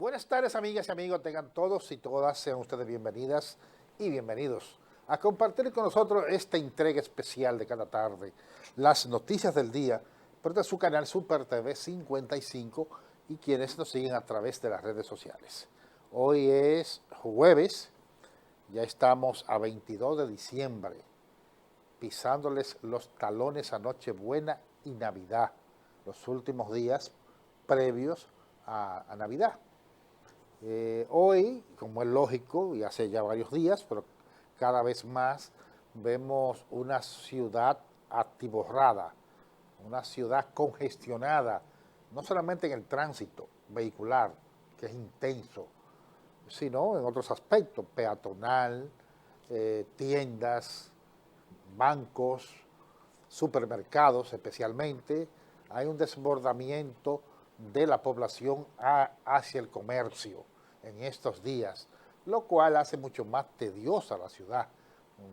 Buenas tardes, amigas y amigos, tengan todos y todas, sean ustedes bienvenidas y bienvenidos a compartir con nosotros esta entrega especial de cada tarde, las noticias del día, por su canal Super TV 55 y quienes nos siguen a través de las redes sociales. Hoy es jueves, ya estamos a 22 de diciembre, pisándoles los talones a Nochebuena y Navidad, los últimos días previos a Navidad. Hoy, como es lógico, y hace ya varios días, pero cada vez más vemos una ciudad atiborrada, una ciudad congestionada, no solamente en el tránsito vehicular, que es intenso, sino en otros aspectos, peatonal, tiendas, bancos, supermercados especialmente. Hay un desbordamiento de la población hacia el comercio en estos días, lo cual hace mucho más tediosa la ciudad,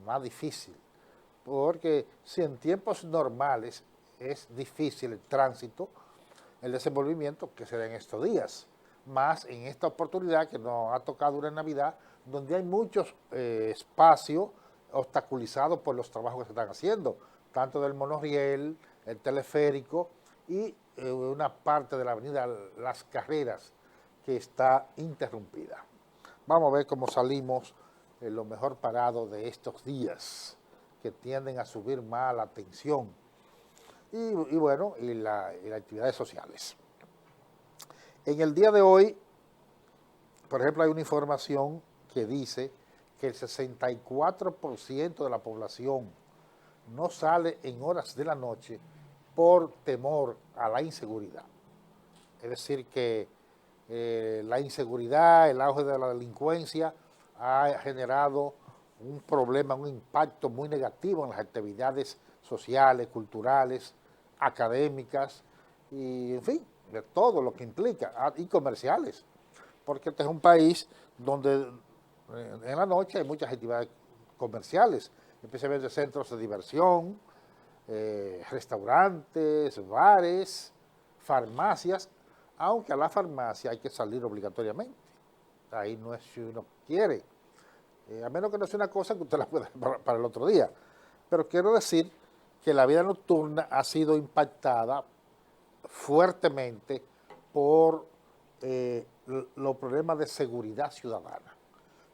más difícil, porque si en tiempos normales es difícil el tránsito, el desenvolvimiento que se da en estos días, más en esta oportunidad que nos ha tocado una Navidad, donde hay muchos espacios obstaculizados por los trabajos que se están haciendo, tanto del monorriel, el teleférico y una parte de la avenida Las Carreras que está interrumpida. Vamos a ver cómo salimos lo mejor parado de estos días que tienden a subir más la tensión y las actividades sociales. En el día de hoy, por ejemplo, hay una información que dice que el 64% de la población no sale en horas de la noche por temor a la inseguridad. Es decir, que la inseguridad, el auge de la delincuencia ha generado un problema, un impacto muy negativo en las actividades sociales, culturales, académicas y, en fin, de todo lo que implica, y comerciales, porque este es un país donde en la noche hay muchas actividades comerciales, especialmente centros de diversión, restaurantes, bares, farmacias, aunque a la farmacia hay que salir obligatoriamente. Ahí no es si uno quiere, a menos que no sea una cosa que usted la pueda para el otro día. Pero quiero decir que la vida nocturna ha sido impactada fuertemente por los problemas de seguridad ciudadana,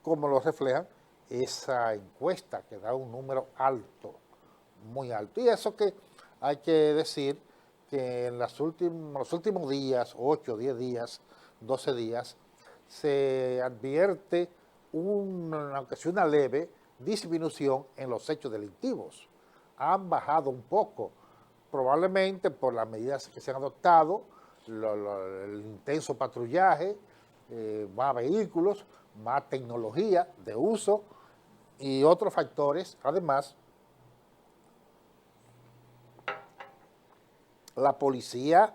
como lo refleja esa encuesta que da un número alto, muy alto. Y eso que hay que decir que en los últimos días, 8, 10 días, 12 días, se advierte aunque sea una leve disminución en los hechos delictivos. Han bajado un poco, probablemente por las medidas que se han adoptado, el intenso patrullaje, más vehículos, más tecnología de uso y otros factores. Además, la policía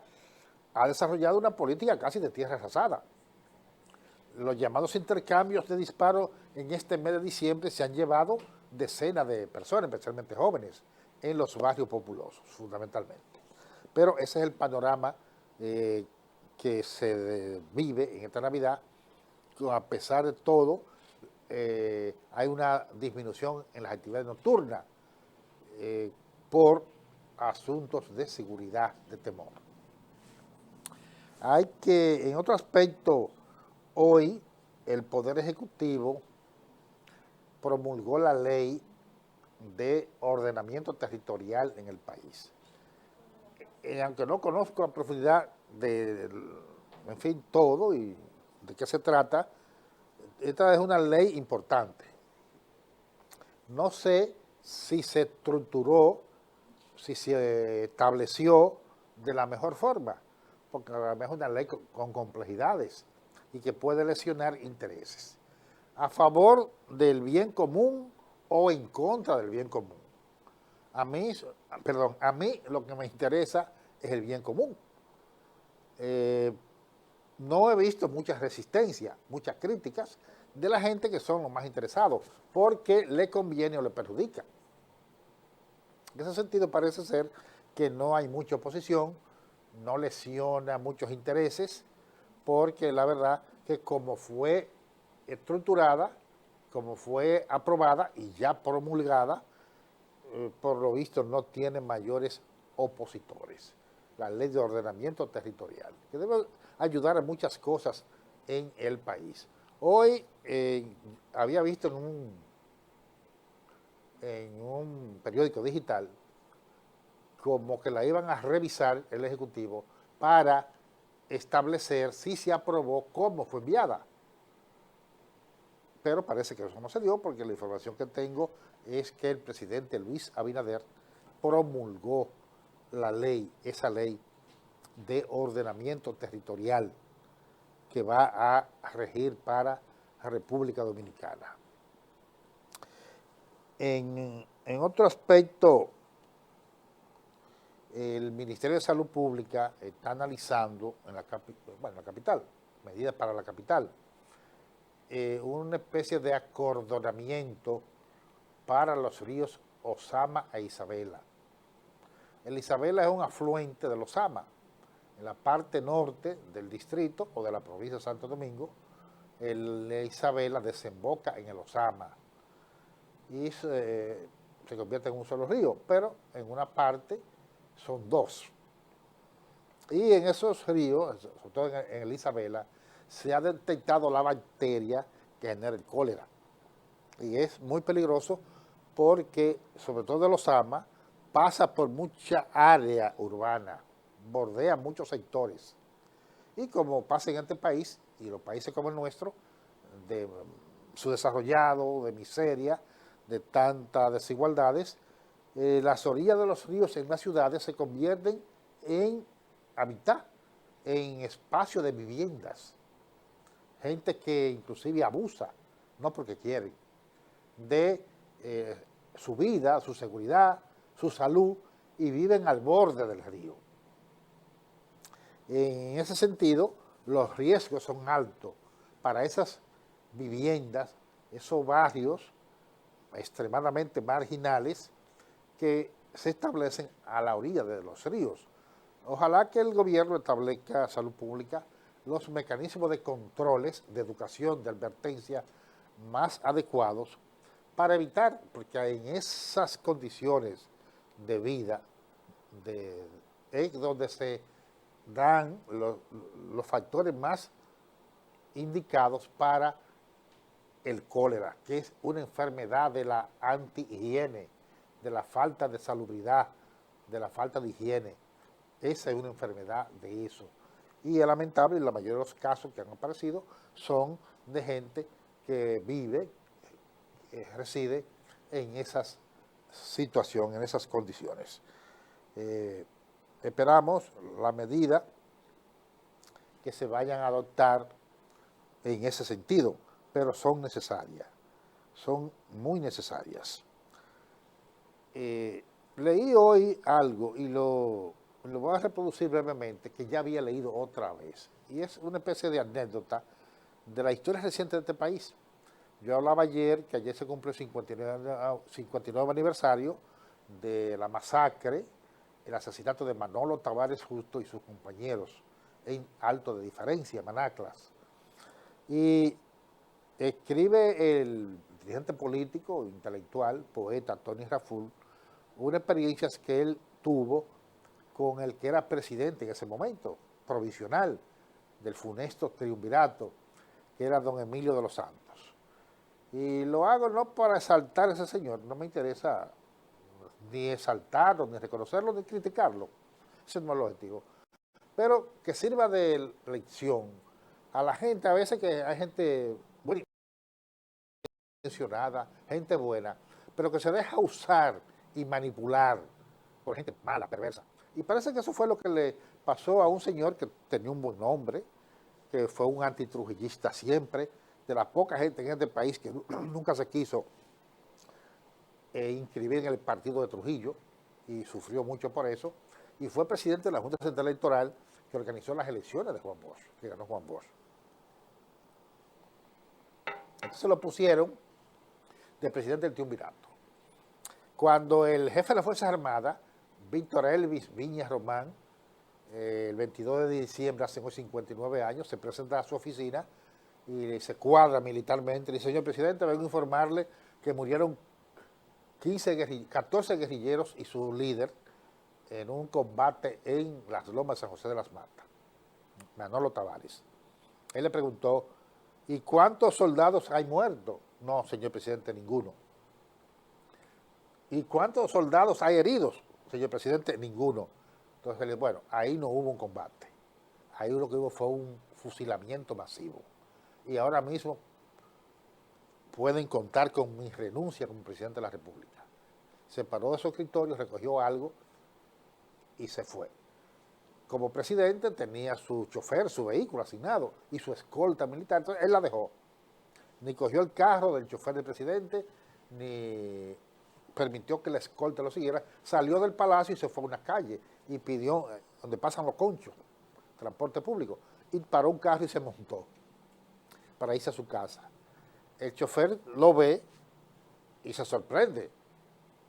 ha desarrollado una política casi de tierra arrasada. Los llamados intercambios de disparos en este mes de diciembre se han llevado decenas de personas, especialmente jóvenes, en los barrios populosos, fundamentalmente. Pero ese es el panorama que se vive en esta Navidad. A pesar de todo, hay una disminución en las actividades nocturnas por asuntos de seguridad, de temor. Hay que, en otro aspecto, hoy el Poder Ejecutivo promulgó la ley de ordenamiento territorial en el país. Aunque no conozco a profundidad en fin, todo y de qué se trata, esta es una ley importante. No sé si se estructuró, si se estableció de la mejor forma, porque además es una ley con complejidades y que puede lesionar intereses a favor del bien común o en contra del bien común. A mí lo que me interesa es el bien común. No he visto mucha resistencia, muchas críticas de la gente que son los más interesados, porque le conviene o le perjudica. En ese sentido parece ser que no hay mucha oposición, no lesiona muchos intereses, porque la verdad que como fue estructurada, como fue aprobada y ya promulgada, por lo visto no tiene mayores opositores. La ley de ordenamiento territorial, que debe ayudar a muchas cosas en el país. Hoy había visto en un periódico digital como que la iban a revisar el Ejecutivo para establecer si se aprobó, cómo fue enviada. Pero parece que eso no se dio porque la información que tengo es que el presidente Luis Abinader promulgó la ley, esa ley de ordenamiento territorial que va a regir para la República Dominicana. En otro aspecto, el Ministerio de Salud Pública está analizando en la capital, medidas para la capital, una especie de acordonamiento para los ríos Ozama e Isabela. El Isabela es un afluente del Ozama. En la parte norte del distrito o de la provincia de Santo Domingo, el Isabela desemboca en el Ozama y se convierte en un solo río, pero en una parte son dos. Y en esos ríos, sobre todo en el Isabela, se ha detectado la bacteria que genera el cólera. Y es muy peligroso porque, sobre todo el Ozama, pasa por mucha área urbana, bordea muchos sectores. Y como pasa en este país, y los países como el nuestro, de subdesarrollado, de miseria, de tantas desigualdades, las orillas de los ríos en las ciudades se convierten en hábitat, en espacio de viviendas. Gente que inclusive abusa, no porque quieren, de su vida, su seguridad, su salud, y viven al borde del río. En ese sentido, los riesgos son altos para esas viviendas, esos barrios extremadamente marginales que se establecen a la orilla de los ríos. Ojalá que el gobierno establezca, salud pública, los mecanismos de controles, de educación, de advertencia más adecuados para evitar, porque en esas condiciones de vida es donde se dan los factores más indicados para el cólera, que es una enfermedad de la antihigiene, de la falta de salubridad, de la falta de higiene. Esa es una enfermedad de eso. Y es lamentable, la mayoría de los casos que han aparecido son de gente que vive, reside en esas situaciones, en esas condiciones. Esperamos la medida que se vayan a adoptar en ese sentido, pero son necesarias, son muy necesarias. Leí hoy algo y lo voy a reproducir brevemente, que ya había leído otra vez, y es una especie de anécdota de la historia reciente de este país. Yo hablaba ayer que ayer se cumplió el 59 aniversario de la masacre, el asesinato de Manolo Tavares Justo y sus compañeros en Alto de Diferencia, Manaclas. Y escribe el dirigente político, intelectual, poeta Tony Raful, una experiencia que él tuvo con el que era presidente en ese momento, provisional, del funesto triunvirato, que era don Emilio de los Santos. Y lo hago no para exaltar a ese señor, no me interesa ni exaltarlo, ni reconocerlo, ni criticarlo, ese no es el objetivo, pero que sirva de lección a la gente, a veces que hay gente buena intencionada, gente buena, pero que se deja usar y manipular por gente mala, perversa. Y parece que eso fue lo que le pasó a un señor que tenía un buen nombre, que fue un antitrujillista siempre, de la poca gente en este país que nunca se quiso inscribir en el partido de Trujillo y sufrió mucho por eso, y fue presidente de la Junta Central Electoral que organizó las elecciones de Juan Bosch, que ganó Juan Bosch. Entonces lo pusieron de presidente del triunvirato. Cuando el jefe de las Fuerzas Armadas, Víctor Elvis Viñas Román, el 22 de diciembre, hace 59 años, se presenta a su oficina y se cuadra militarmente. Le dice, señor presidente, vengo a informarle que murieron 14 guerrilleros y su líder en un combate en las lomas de San José de las Matas, Manolo Tavares. Él le preguntó, ¿y cuántos soldados hay muertos? No, señor presidente, ninguno. ¿Y cuántos soldados hay heridos? Señor presidente, ninguno. Entonces, él dijo, bueno, ahí no hubo un combate. Ahí lo que hubo fue un fusilamiento masivo. Y ahora mismo pueden contar con mi renuncia como presidente de la República. Se paró de su escritorio, recogió algo y se fue. Como presidente tenía su chofer, su vehículo asignado y su escolta militar, entonces él la dejó. Ni cogió el carro del chofer del presidente, ni permitió que la escolta lo siguiera. Salió del palacio y se fue a una calle y pidió, donde pasan los conchos, transporte público, y paró un carro y se montó para irse a su casa. El chofer lo ve y se sorprende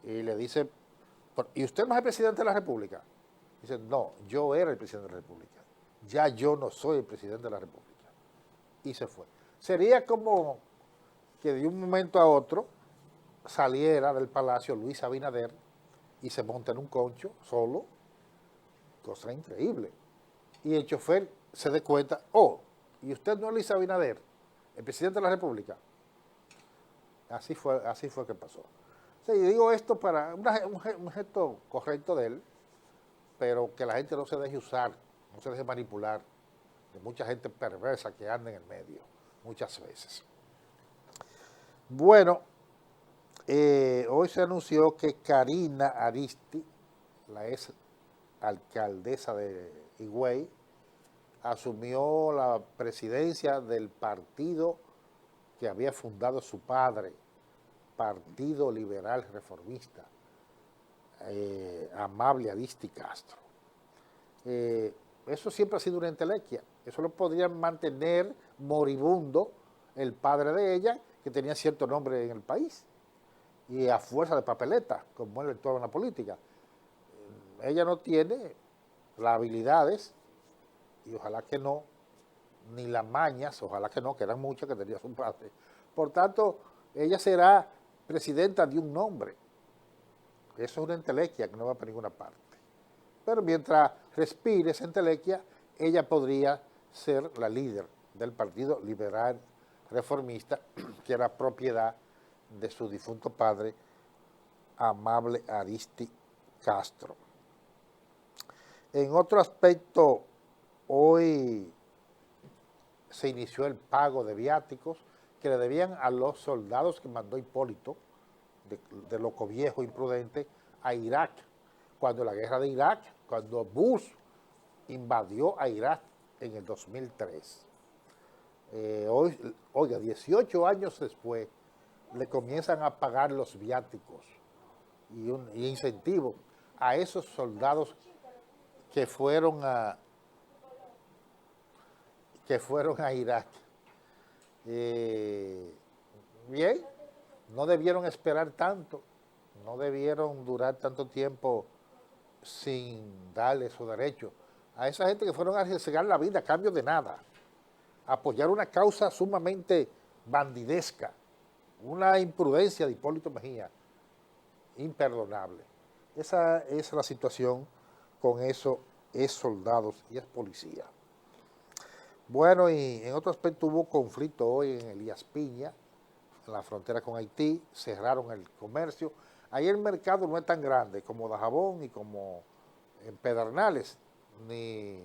y le dice, ¿y usted no es el presidente de la República? Dice, no, yo era el presidente de la República, ya yo no soy el presidente de la República. Y se fue. Sería como que de un momento a otro saliera del palacio Luis Abinader y se monta en un concho solo, cosa increíble. Y el chofer se dé cuenta, oh, ¿y usted no es Luis Abinader, el presidente de la República? Así fue que pasó. Sí, digo esto para un gesto correcto de él, pero que la gente no se deje usar, no se deje manipular de mucha gente perversa que anda en el medio, muchas veces. Bueno, hoy se anunció que Karina Aristi, la ex alcaldesa de Higüey, asumió la presidencia del partido que había fundado su padre, Partido Liberal Reformista, Amable Aristi Castro. Eso siempre ha sido una entelequia. Eso lo podrían mantener moribundo el padre de ella, que tenía cierto nombre en el país, y a fuerza de papeleta, como él actuaba en la política. Ella no tiene las habilidades, y ojalá que no, ni las mañas, ojalá que no, que eran muchas que tenía su padre. Por tanto, ella será presidenta de un nombre. Eso es una entelequia que no va para ninguna parte. Pero mientras respire esa entelequia, ella podría ser la líder del Partido Liberal Reformista, que era propiedad de su difunto padre, Amable Aristi Castro. En otro aspecto, hoy se inició el pago de viáticos que le debían a los soldados que mandó Hipólito, de loco viejo imprudente, a Irak, cuando la guerra de Irak, cuando Bush invadió a Irak en el 2003. Oiga, 18 años después, le comienzan a pagar los viáticos y incentivos a esos soldados que fueron a Irak. Bien, no debieron esperar tanto, no debieron durar tanto tiempo sin darle su derecho a esa gente que fueron a arriesgar la vida a cambio de nada, a apoyar una causa sumamente bandidesca, una imprudencia de Hipólito Mejía, imperdonable. Esa es la situación con esos soldados y es policía. Bueno, y en otro aspecto hubo conflicto hoy en Elías Piña, en la frontera con Haití, cerraron el comercio. Ahí el mercado no es tan grande como Dajabón y como en Pedernales, ni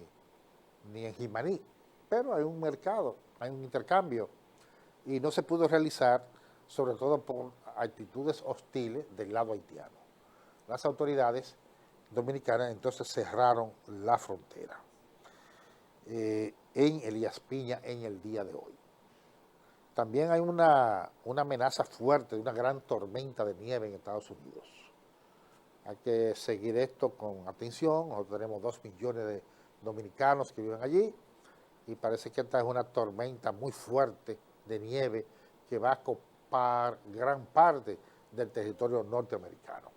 en Jimaní, pero hay un mercado, hay un intercambio, y no se pudo realizar, sobre todo por actitudes hostiles del lado haitiano. Las autoridades dominicanas entonces cerraron la frontera en Elías Piña en el día de hoy. También hay una amenaza fuerte de una gran tormenta de nieve en Estados Unidos. Hay que seguir esto con atención. Nosotros tenemos 2 millones de dominicanos que viven allí y parece que esta es una tormenta muy fuerte de nieve que va a copar gran parte del territorio norteamericano.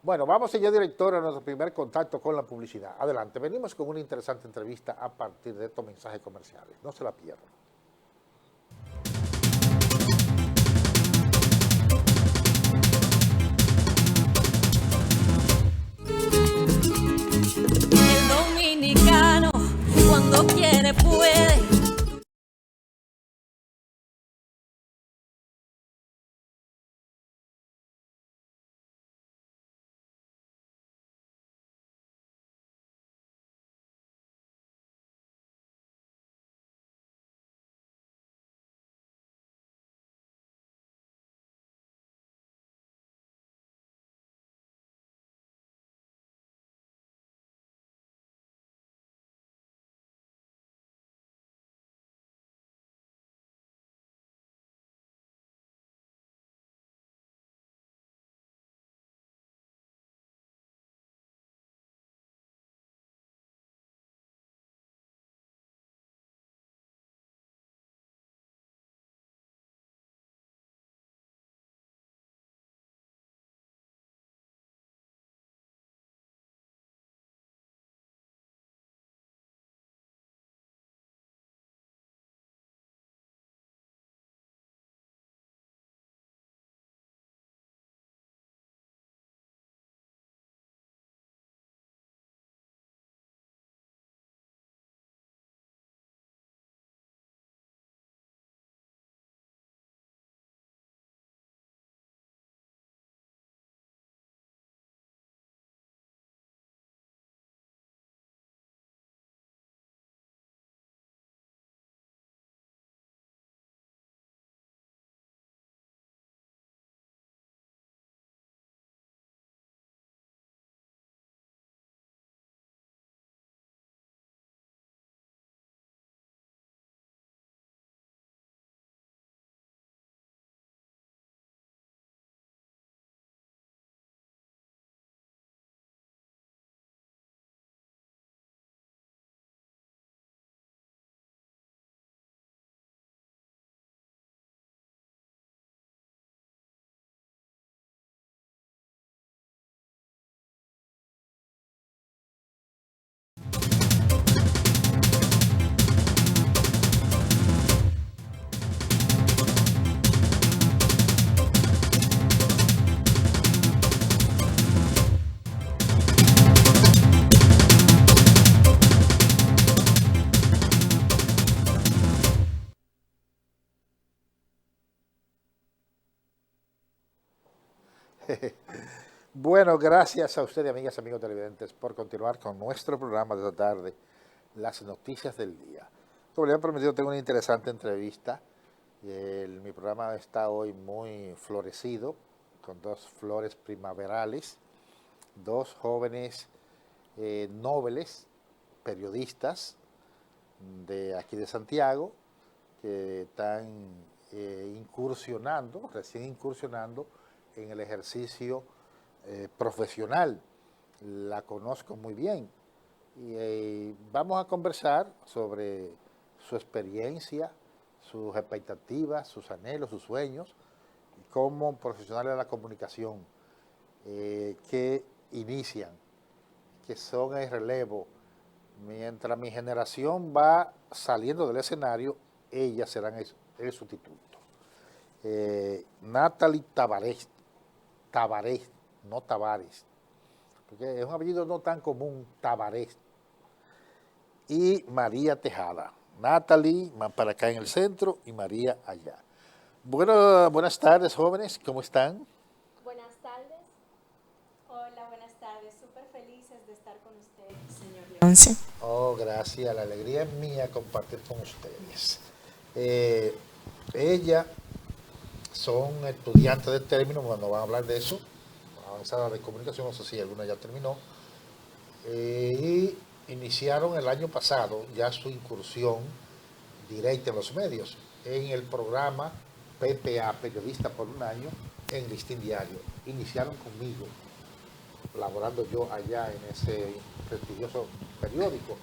Bueno, vamos allá, director, a nuestro primer contacto con la publicidad. Adelante, venimos con una interesante entrevista a partir de estos mensajes comerciales. No se la pierdan. lo quiere puede. Bueno, gracias a ustedes, amigas y amigos televidentes, por continuar con nuestro programa de esta tarde, las noticias del día. Como les he prometido, tengo una interesante entrevista. Mi programa está hoy muy florecido, con dos flores primaverales, dos jóvenes nobles, periodistas de aquí de Santiago, que están recién incursionando en el ejercicio profesional. La conozco muy bien y vamos a conversar sobre su experiencia, sus expectativas, sus anhelos, sus sueños, como profesionales de la comunicación que inician, que son el relevo. Mientras mi generación va saliendo del escenario, ellas serán el sustituto. Natalie Tabarés, no Tavares, porque es un apellido no tan común, Tabarés, y María Tejada. Natalie para acá en el centro y María allá. Bueno, buenas tardes, jóvenes, ¿cómo están? Buenas tardes. Hola, buenas tardes. Súper felices de estar con usted, señor Leonce. Oh, gracias, la alegría es mía compartir con ustedes. Ella son estudiantes de término, cuando van a hablar de eso, avanzada de comunicación, no sé si alguna ya terminó, y iniciaron el año pasado ya su incursión directa en los medios, en el programa PPA, Periodista por un Año, en Listín Diario. Iniciaron conmigo, laborando yo allá en ese prestigioso periódico,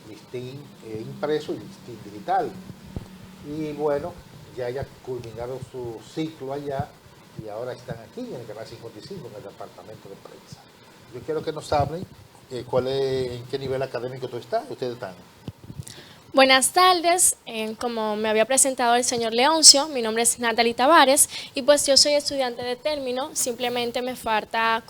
Listín impreso y Listín digital. Y bueno, ya culminaron su ciclo allá y ahora están aquí en el Canal 55, en el departamento de prensa. Yo quiero que nos hablen en qué nivel académico ustedes están. Buenas tardes, como me había presentado el señor Leoncio, mi nombre es Natalie Tavares y pues yo soy estudiante de término, simplemente me falta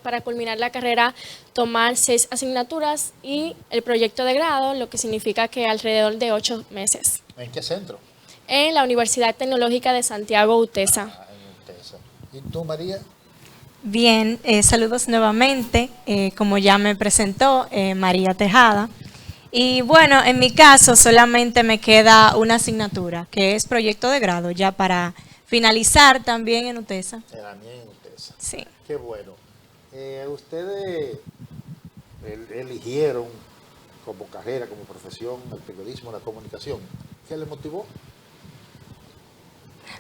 para culminar la carrera tomar 6 asignaturas y el proyecto de grado, lo que significa que alrededor de 8 meses. ¿En qué centro? En la Universidad Tecnológica de Santiago, UTESA. En UTESA. ¿Y tú, María? Bien, saludos nuevamente. Como ya me presentó, María Tejada. Y bueno, en mi caso solamente me queda una asignatura, que es proyecto de grado, ya para finalizar también en UTESA. También en UTESA. Sí. Qué bueno. Ustedes eligieron como carrera, como profesión, el periodismo, la comunicación. ¿Qué les motivó?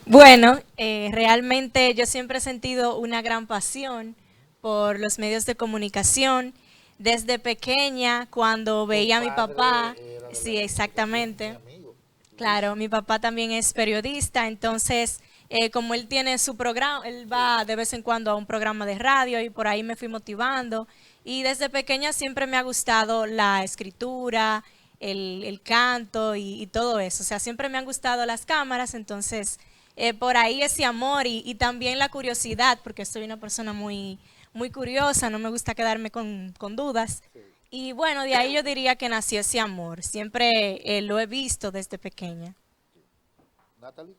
Bueno, realmente yo siempre he sentido una gran pasión por los medios de comunicación. Desde pequeña, cuando veía a mi papá, sí, exactamente. Claro, mi papá también es periodista, entonces como él tiene su programa, él va de vez en cuando a un programa de radio y por ahí me fui motivando. Y desde pequeña siempre me ha gustado la escritura, el canto y todo eso. O sea, siempre me han gustado las cámaras, entonces por ahí ese amor y también la curiosidad, porque soy una persona muy curiosa, no me gusta quedarme con dudas. Y bueno, de ahí yo diría que nació ese amor. Siempre lo he visto desde pequeña. Natalie.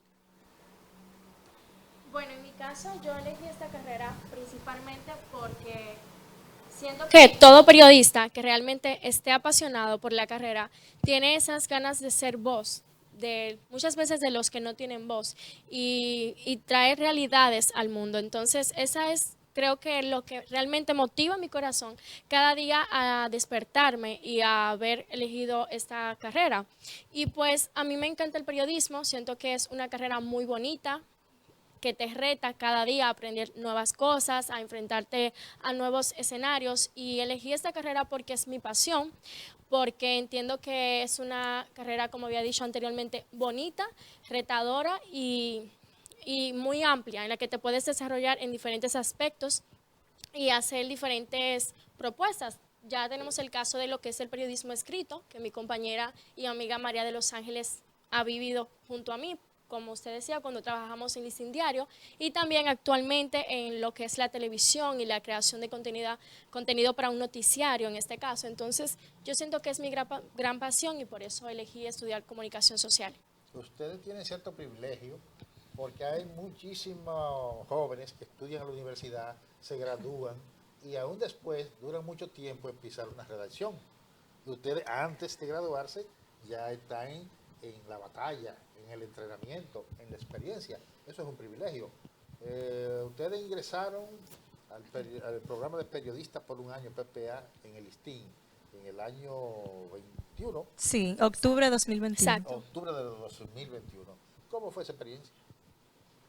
Bueno, en mi caso yo elegí esta carrera principalmente porque siento que todo periodista que realmente esté apasionado por la carrera tiene esas ganas de ser voz, de muchas veces de los que no tienen voz y traer realidades al mundo. Entonces, esa es creo que lo que realmente motiva mi corazón cada día a despertarme y a haber elegido esta carrera. Y pues a mí me encanta el periodismo, siento que es una carrera muy bonita, que te reta cada día a aprender nuevas cosas, a enfrentarte a nuevos escenarios y elegí esta carrera porque es mi pasión, porque entiendo que es una carrera, como había dicho anteriormente, bonita, retadora y muy amplia, en la que te puedes desarrollar en diferentes aspectos y hacer diferentes propuestas. Ya tenemos el caso de lo que es el periodismo escrito, que mi compañera y amiga María de los Ángeles ha vivido junto a mí, como usted decía, cuando trabajamos en Listín Diario, y también actualmente en lo que es la televisión y la creación de contenido para un noticiario en este caso. Entonces, yo siento que es mi gran pasión y por eso elegí estudiar comunicación social. Ustedes tienen cierto privilegio porque hay muchísimos jóvenes que estudian en la universidad, se gradúan y aún después duran mucho tiempo en pisar una redacción. Y ustedes antes de graduarse ya están en la batalla, en el entrenamiento, en la experiencia. Eso es un privilegio. Ustedes ingresaron al programa de periodistas por un año, PPA, en el ISTIN, en el año 21. Sí, octubre de 2021. Exacto. Octubre de 2021. ¿Cómo fue esa experiencia?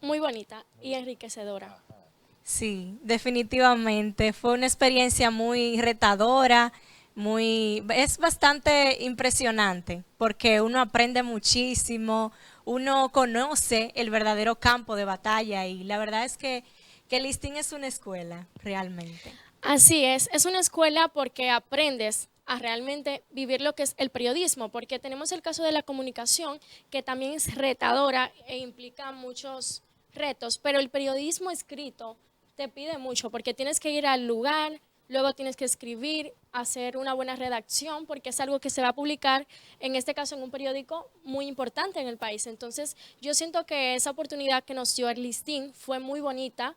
Muy bonita y enriquecedora. Ajá. Sí, definitivamente. Fue una experiencia muy retadora, es bastante impresionante porque uno aprende muchísimo, uno conoce el verdadero campo de batalla y la verdad es que el Listín es una escuela, realmente. Así es una escuela porque aprendes a realmente vivir lo que es el periodismo, porque tenemos el caso de la comunicación, que también es retadora e implica muchos retos, pero el periodismo escrito te pide mucho, porque tienes que ir al lugar, luego tienes que escribir, hacer una buena redacción, porque es algo que se va a publicar, en este caso en un periódico muy importante en el país. Entonces, yo siento que esa oportunidad que nos dio el Listín fue muy bonita.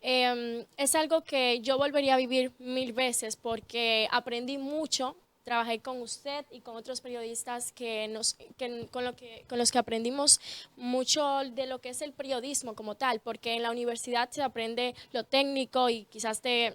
Es algo que yo volvería a vivir 1000 veces porque aprendí mucho. Trabajé con usted y con otros periodistas con los que aprendimos mucho de lo que es el periodismo como tal, porque en la universidad se aprende lo técnico y quizás Teoría.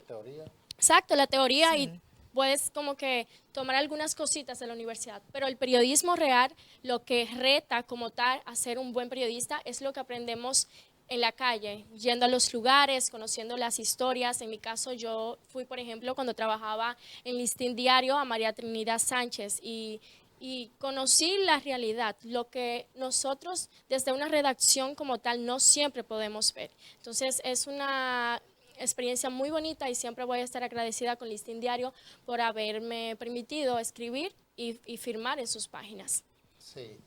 Exacto, la teoría Sí. y puedes como que tomar algunas cositas de la universidad, pero el periodismo real, lo que reta como tal a ser un buen periodista es lo que aprendemos en la calle, yendo a los lugares, conociendo las historias. En mi caso, yo fui, por ejemplo, cuando trabajaba en Listín Diario a María Trinidad Sánchez y conocí la realidad, lo que nosotros desde una redacción como tal no siempre podemos ver. Entonces, experiencia muy bonita y siempre voy a estar agradecida con Listín Diario por haberme permitido escribir y firmar en sus páginas. Sí.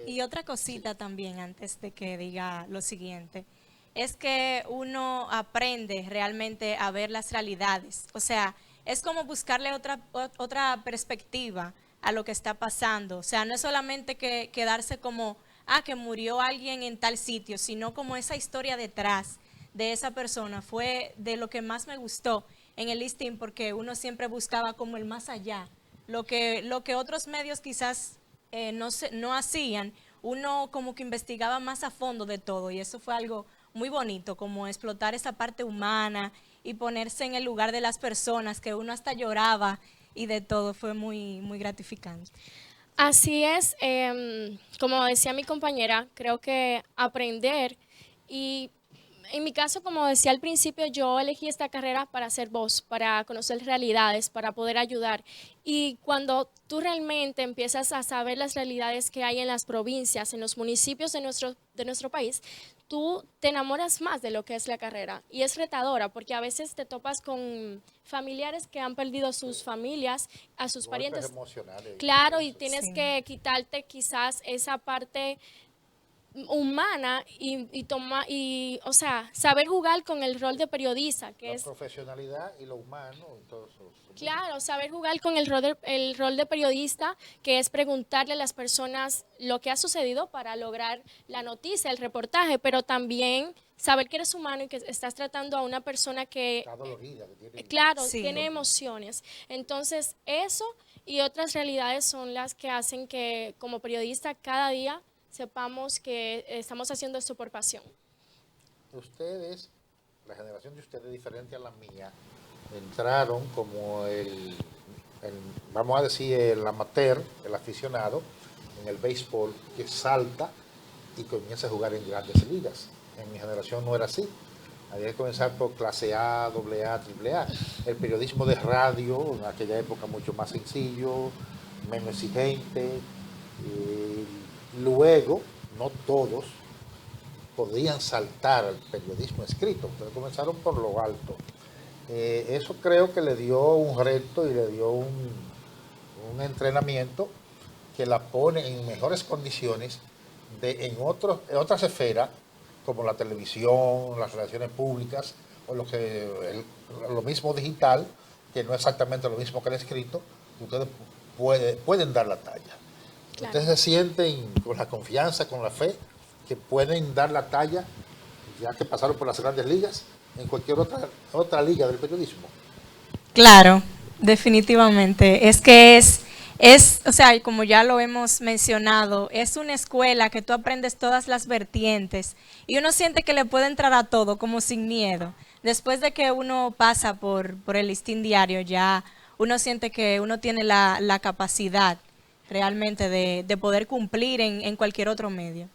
Y otra cosita también, antes de que diga lo siguiente, es que uno aprende realmente a ver las realidades. O sea, es como buscarle otra perspectiva a lo que está pasando. O sea, no es solamente que quedarse como, que murió alguien en tal sitio, sino como esa historia detrás de esa persona. Fue de lo que más me gustó en el listing, porque uno siempre buscaba como el más allá. Lo que otros medios quizás no hacían, uno como que investigaba más a fondo de todo, y eso fue algo muy bonito, como explotar esa parte humana y ponerse en el lugar de las personas, que uno hasta lloraba y de todo. Fue muy, muy gratificante. Así es, como decía mi compañera, creo que aprender y en mi caso, como decía al principio, yo elegí esta carrera para ser voz, para conocer realidades, para poder ayudar. Y cuando tú realmente empiezas a saber las realidades que hay en las provincias, en los municipios de nuestro país, tú te enamoras más de lo que es la carrera. Y es retadora, porque a veces te topas con familiares que han perdido sus familias, a sus Golpes parientes. emocionales. Claro, y tienes Sí. que quitarte quizás esa parte humana o sea, saber jugar con el rol de periodista, que La es, profesionalidad y lo humano, y todo eso. claro, saber jugar con el rol de periodista, que es preguntarle a las personas lo que ha sucedido para lograr la noticia, el reportaje, pero también saber que eres humano y que estás tratando a una persona que, Está dolorida, que tiene claro, Sí. tiene emociones. Entonces, eso y otras realidades son las que hacen que como periodista cada día sepamos que estamos haciendo esto por pasión. ustedes, la generación de ustedes diferente a la mía, entraron como vamos a decir, el amateur, el aficionado, en el béisbol, que salta y comienza a jugar en grandes ligas. En mi generación no era así. Había que comenzar por clase A, AA, AAA. El periodismo de radio, en aquella época mucho más sencillo, menos exigente. Luego, no todos podían saltar al periodismo escrito, ustedes comenzaron por lo alto. Eso creo que le dio un reto y le dio un entrenamiento que la pone en mejores condiciones en otras esferas, como la televisión, las relaciones públicas, o lo mismo digital, que no es exactamente lo mismo que el escrito. Ustedes pueden dar la talla. Claro. Ustedes se sienten con la confianza, con la fe, que pueden dar la talla, ya que pasaron por las grandes ligas, en cualquier otra liga del periodismo. Claro, definitivamente. Es que o sea, como ya lo hemos mencionado, es una escuela que tú aprendes todas las vertientes y uno siente que le puede entrar a todo como sin miedo. Después de que uno pasa por el listín diario, ya uno siente que uno tiene la capacidad realmente de poder cumplir en cualquier otro medio.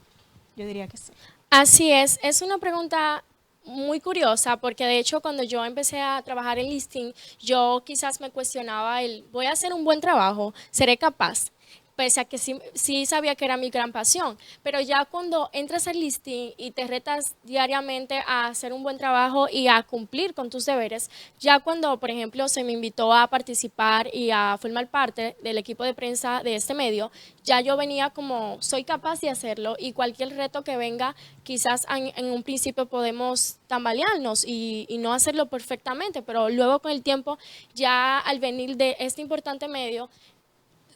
Yo diría que sí. Así es una pregunta muy curiosa porque de hecho cuando yo empecé a trabajar en listing, yo quizás me cuestionaba ¿voy a hacer un buen trabajo? ¿Seré capaz? Pese a que sí sabía que era mi gran pasión, pero ya cuando entras al listing y te retas diariamente a hacer un buen trabajo y a cumplir con tus deberes, ya cuando, por ejemplo, se me invitó a participar y a formar parte del equipo de prensa de este medio, ya yo venía como, soy capaz de hacerlo y cualquier reto que venga, quizás en un principio podemos tambalearnos y no hacerlo perfectamente, pero luego con el tiempo, ya al venir de este importante medio,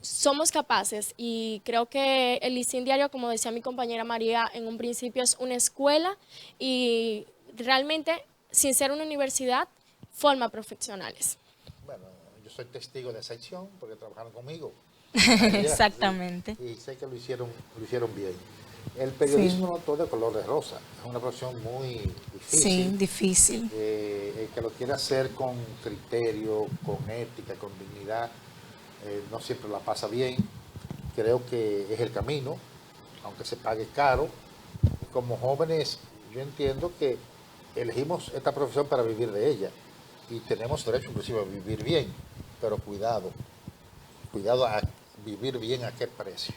somos capaces y creo que el listín diario, como decía mi compañera María, en un principio es una escuela y realmente, sin ser una universidad, forma profesionales. Bueno, yo soy testigo de esa acción porque trabajaron conmigo. Exactamente. Y sé que lo hicieron bien. El periodismo Sí. no todo de color de rosa, es una profesión muy difícil. Sí, difícil. El que lo quiere hacer con criterio, con ética, con dignidad, no siempre la pasa bien. Creo que es el camino, aunque se pague caro. Como jóvenes, yo entiendo que elegimos esta profesión para vivir de ella y tenemos derecho inclusive a vivir bien, pero cuidado a vivir bien a qué precio,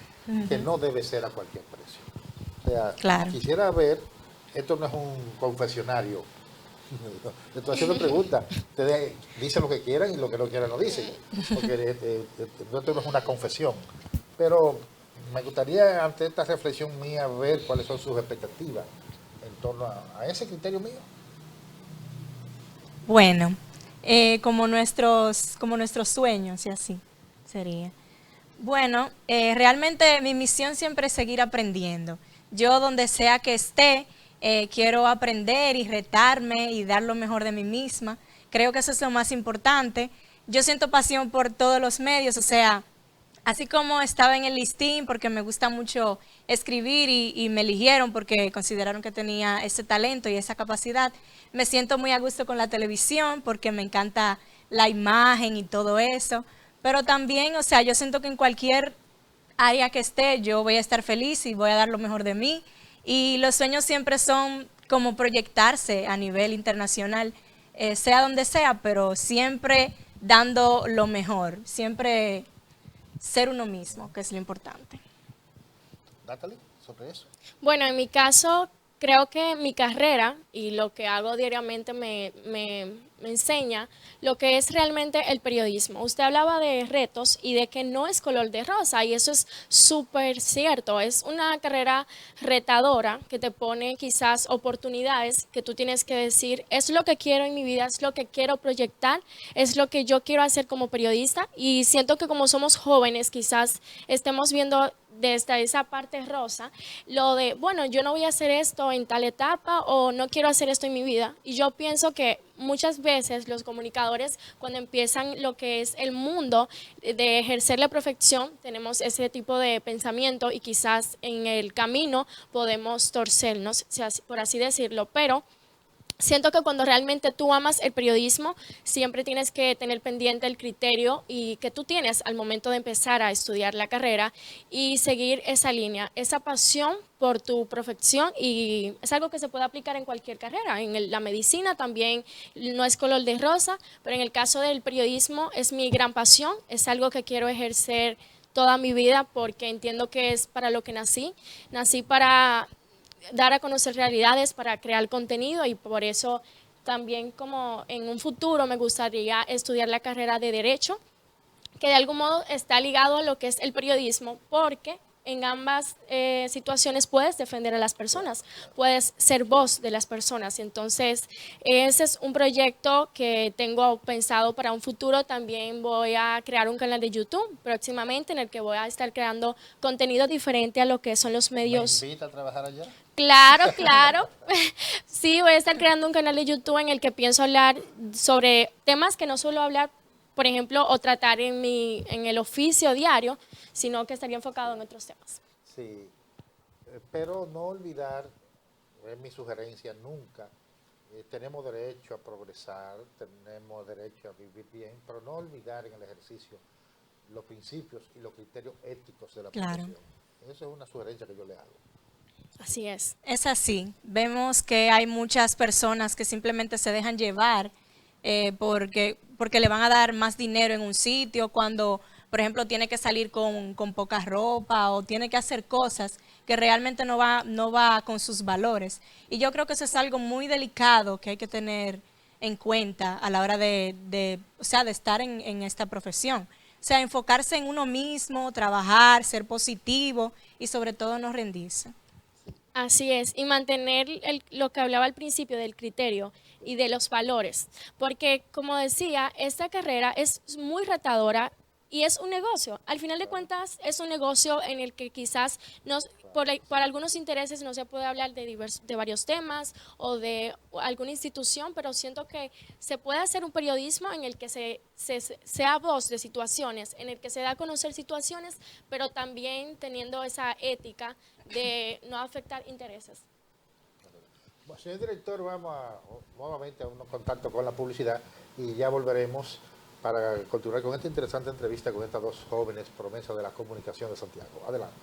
que no debe ser a cualquier precio. O sea, Claro. quisiera ver, esto no es un confesionario Le estoy haciendo preguntas. Ustedes dicen lo que quieran y lo que no quieran no dicen, porque esto no es una confesión. Pero me gustaría, ante esta reflexión mía, ver cuáles son sus expectativas en torno a ese criterio mío. Bueno, como nuestros sueños y así sería. Bueno, realmente mi misión siempre es seguir aprendiendo. Yo donde sea que esté, quiero aprender y retarme y dar lo mejor de mí misma. Creo que eso es lo más importante. Yo siento pasión por todos los medios, o sea, así como estaba en el listín porque me gusta mucho escribir y me eligieron porque consideraron que tenía ese talento y esa capacidad, me siento muy a gusto con la televisión porque me encanta la imagen y todo eso. Pero también, o sea, yo siento que en cualquier área que esté, yo voy a estar feliz y voy a dar lo mejor de mí. Y los sueños siempre son como proyectarse a nivel internacional, sea donde sea, pero siempre dando lo mejor, siempre ser uno mismo, que es lo importante. Natalie, sobre eso. Bueno, en mi caso, creo que mi carrera y lo que hago diariamente me enseña lo que es realmente el periodismo. Usted hablaba de retos y de que no es color de rosa, y eso es súper cierto. Es una carrera retadora que te pone quizás oportunidades que tú tienes que decir, es lo que quiero en mi vida, es lo que quiero proyectar, es lo que yo quiero hacer como periodista, y siento que como somos jóvenes quizás estemos viendo desde esa parte rosa, lo de, bueno, yo no voy a hacer esto en tal etapa o no quiero hacer esto en mi vida. Y yo pienso que muchas veces los comunicadores, cuando empiezan lo que es el mundo de ejercer la profesión, tenemos ese tipo de pensamiento y quizás en el camino podemos torcernos, por así decirlo, pero siento que cuando realmente tú amas el periodismo, siempre tienes que tener pendiente el criterio y que tú tienes al momento de empezar a estudiar la carrera y seguir esa línea, esa pasión por tu profesión, y es algo que se puede aplicar en cualquier carrera. La medicina también no es color de rosa, pero en el caso del periodismo es mi gran pasión, es algo que quiero ejercer toda mi vida porque entiendo que es para lo que nací. Nací para dar a conocer realidades, para crear contenido, y por eso también como en un futuro me gustaría estudiar la carrera de Derecho, que de algún modo está ligado a lo que es el periodismo, porque en ambas situaciones puedes defender a las personas, puedes ser voz de las personas. Entonces, ese es un proyecto que tengo pensado para un futuro. También voy a crear un canal de YouTube próximamente en el que voy a estar creando contenido diferente a lo que son los medios. ¿Me invita a trabajar allá? Claro, claro. Sí, voy a estar creando un canal de YouTube en el que pienso hablar sobre temas que no suelo hablar, por ejemplo, o tratar en el oficio diario, sino que estaría enfocado en otros temas. Sí, pero no olvidar, es mi sugerencia nunca, tenemos derecho a progresar, tenemos derecho a vivir bien, pero no olvidar en el ejercicio los principios y los criterios éticos de la profesión. Esa es una sugerencia que yo le hago. Así es. Es así. Vemos que hay muchas personas que simplemente se dejan llevar porque le van a dar más dinero en un sitio cuando, por ejemplo, tiene que salir con poca ropa o tiene que hacer cosas que realmente no va con sus valores. Y yo creo que eso es algo muy delicado que hay que tener en cuenta a la hora de estar en esta profesión. O sea, enfocarse en uno mismo, trabajar, ser positivo y sobre todo no rendirse. Así es, y mantener lo que hablaba al principio del criterio y de los valores, porque como decía, esta carrera es muy retadora y es un negocio. Al final de cuentas, es un negocio en el que quizás por algunos intereses no se puede hablar de varios temas o de alguna institución, pero siento que se puede hacer un periodismo en el que sea voz de situaciones, en el que se da a conocer situaciones, pero también teniendo esa ética de no afectar intereses. Bueno, señor director, vamos nuevamente a un contacto con la publicidad y ya volveremos para continuar con esta interesante entrevista con estas dos jóvenes promesas de la comunicación de Santiago. Adelante.